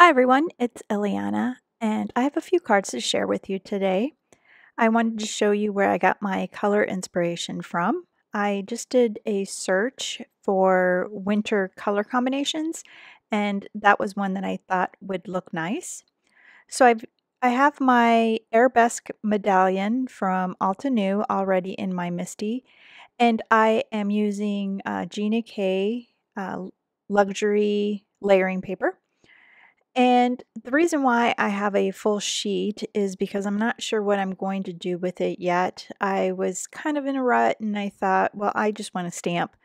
Hi everyone, it's Eliana, and I have a few cards to share with you today. I wanted to show you where I got my color inspiration from. I just did a search for winter color combinations, and that was one that I thought would look nice. So I have my Arabesque Medallion from Altenew already in my MISTI, and I am using Gina K luxury layering paper. And the reason why I have a full sheet is because I'm not sure what I'm going to do with it yet. I was kind of in a rut and I thought, well, I just want a stamp.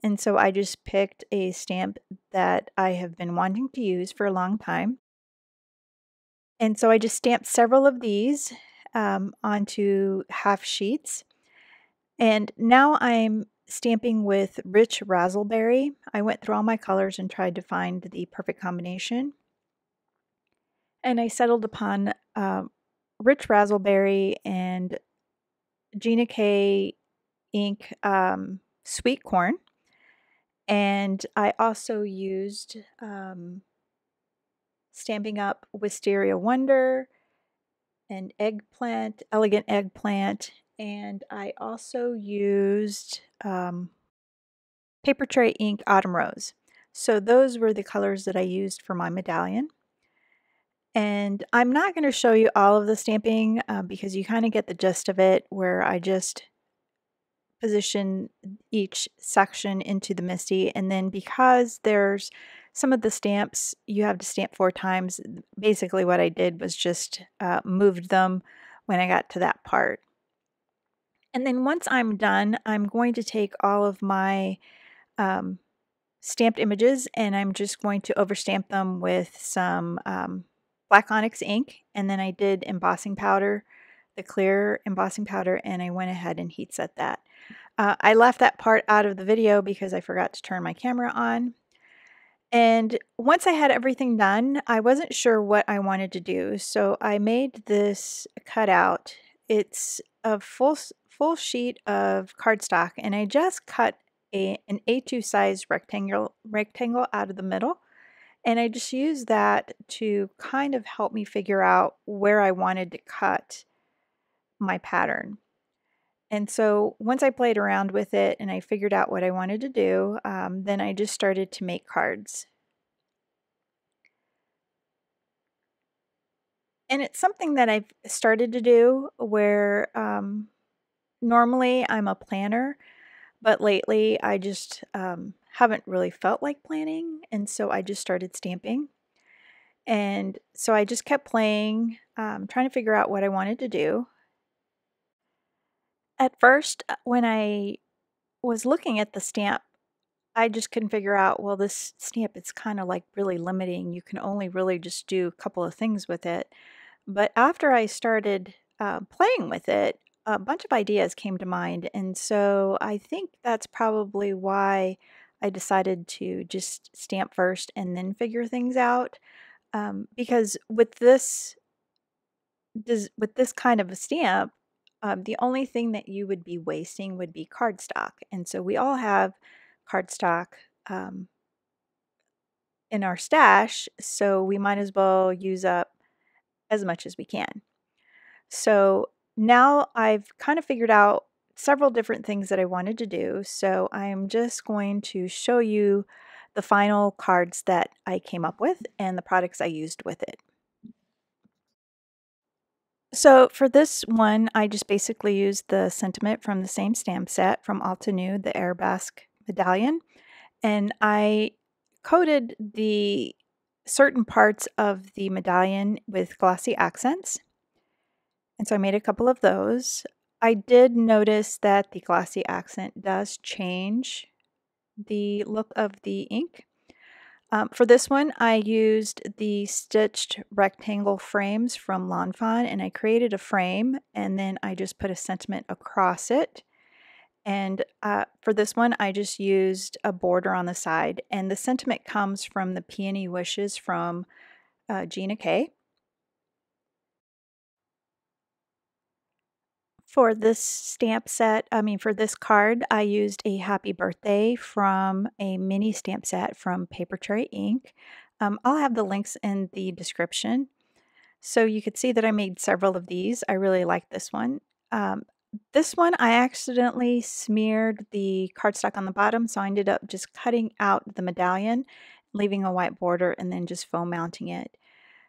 And so I just picked a stamp that I have been wanting to use for a long time. And so I just stamped several of these onto half sheets. And now I'm stamping with Rich Razzleberry. I went through all my colors and tried to find the perfect combination. And I settled upon Rich Razzleberry and Gina K ink sweet corn. And I also used Stampin' Up! Wisteria Wonder and eggplant, elegant eggplant. And I also used Papertrey ink autumn rose. So those were the colors that I used for my medallion. And I'm not going to show you all of the stamping because you kind of get the gist of it, where I just position each section into the MISTI. And then because there's some of the stamps you have to stamp 4 times, basically what I did was just moved them when I got to that part. And then once I'm done, I'm going to take all of my stamped images and I'm just going to overstamp them with some black onyx ink, and then I did embossing powder, the clear embossing powder, and I went ahead and heat set that. I left that part out of the video because I forgot to turn my camera on. And once I had everything done, I wasn't sure what I wanted to do, so I made this cutout. It's a full sheet of cardstock, and I just cut an A2 size rectangle out of the middle. And I just used that to kind of help me figure out where I wanted to cut my pattern. And so once I played around with it and I figured out what I wanted to do, then I just started to make cards. And it's something that I've started to do where normally I'm a planner, but lately I just haven't really felt like planning. And so I just started stamping. And so I just kept playing, trying to figure out what I wanted to do. At first, when I was looking at the stamp, I just couldn't figure out, well, this stamp, it's kind of like really limiting. You can only really just do a couple of things with it. But after I started playing with it, a bunch of ideas came to mind. And so I think that's probably why I decided to just stamp first and then figure things out. Because with this kind of a stamp, the only thing that you would be wasting would be cardstock. And so we all have cardstock um, in our stash, so we might as well use up as much as we can. So now I've kind of figured out several different things that I wanted to do. So I'm just going to show you the final cards that I came up with and the products I used with it. So for this one, I just basically used the sentiment from the same stamp set from Altenew, the Arabesque Medallion, and I coated the certain parts of the medallion with glossy accents. And so I made a couple of those. I did notice that the glossy accent does change the look of the ink. For this one, I used the stitched rectangle frames from Lawn Fawn, and I created a frame, and then I just put a sentiment across it. And for this one, I just used a border on the side, and the sentiment comes from the Peony Wishes from Gina K. For this stamp set, for this card, I used a happy birthday from a mini stamp set from Papertrey ink. I'll have the links in the description. So you could see that I made several of these. I really like this one. Um, this one, I accidentally smeared the cardstock on the bottom, so I ended up just cutting out the medallion, leaving a white border, and then just foam mounting it.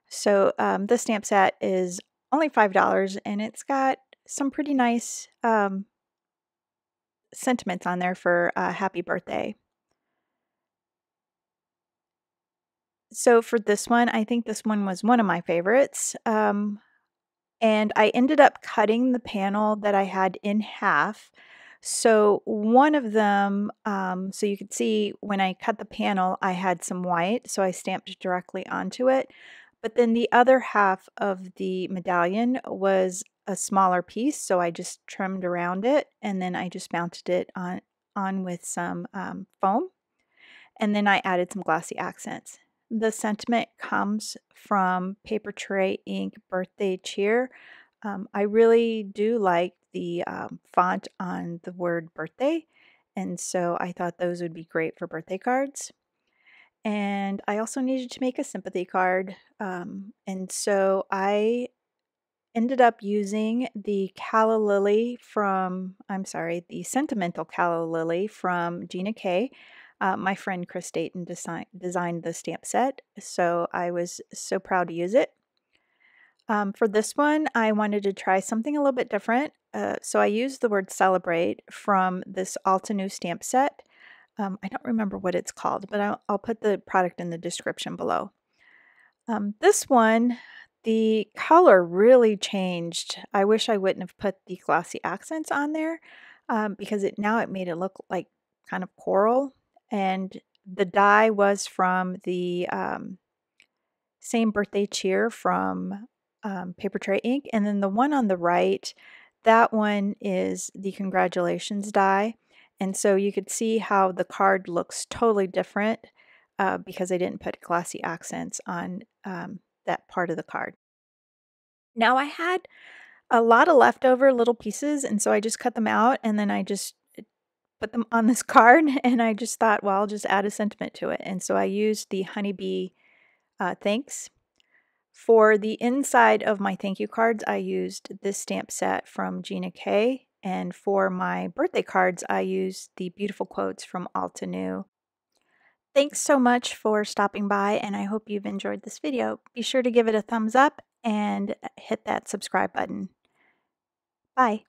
So this stamp set is only $5, and it's got some pretty nice sentiments on there for happy birthday. So for this one, I think this one was one of my favorites. And I ended up cutting the panel that I had in half. So one of them, so you could see when I cut the panel, I had some white, so I stamped directly onto it. But then the other half of the medallion was a smaller piece, so I just trimmed around it, and then I just mounted it on with some foam, and then I added some glossy accents. The sentiment comes from Papertrey Ink Birthday Cheer. I really do like the font on the word birthday, and so I thought those would be great for birthday cards. And I also needed to make a sympathy card, and so I ended up using the Calla Lily from, I'm sorry, the Sentimental Calla Lily from Gina K. My friend Chris Dayton designed the stamp set, so I was so proud to use it. For this one, I wanted to try something a little bit different, so I used the word celebrate from this Altenew stamp set. I don't remember what it's called, but I'll put the product in the description below. This one, the color really changed. I wish I wouldn't have put the glossy accents on there because now it made it look like kind of coral. And the dye was from the same birthday cheer from Papertrey ink. And then the one on the right, that one is the congratulations die. And so you could see how the card looks totally different because I didn't put glossy accents on that part of the card. Now I had a lot of leftover little pieces, and so I just cut them out and then I just put them on this card, and I just thought, well, I'll just add a sentiment to it. And so I used the honeybee thanks. For the inside of my thank you cards, I used this stamp set from Gina K. And for my birthday cards, I used the beautiful quotes from Altenew. Thanks so much for stopping by, and I hope you've enjoyed this video. Be sure to give it a thumbs up and hit that subscribe button. Bye.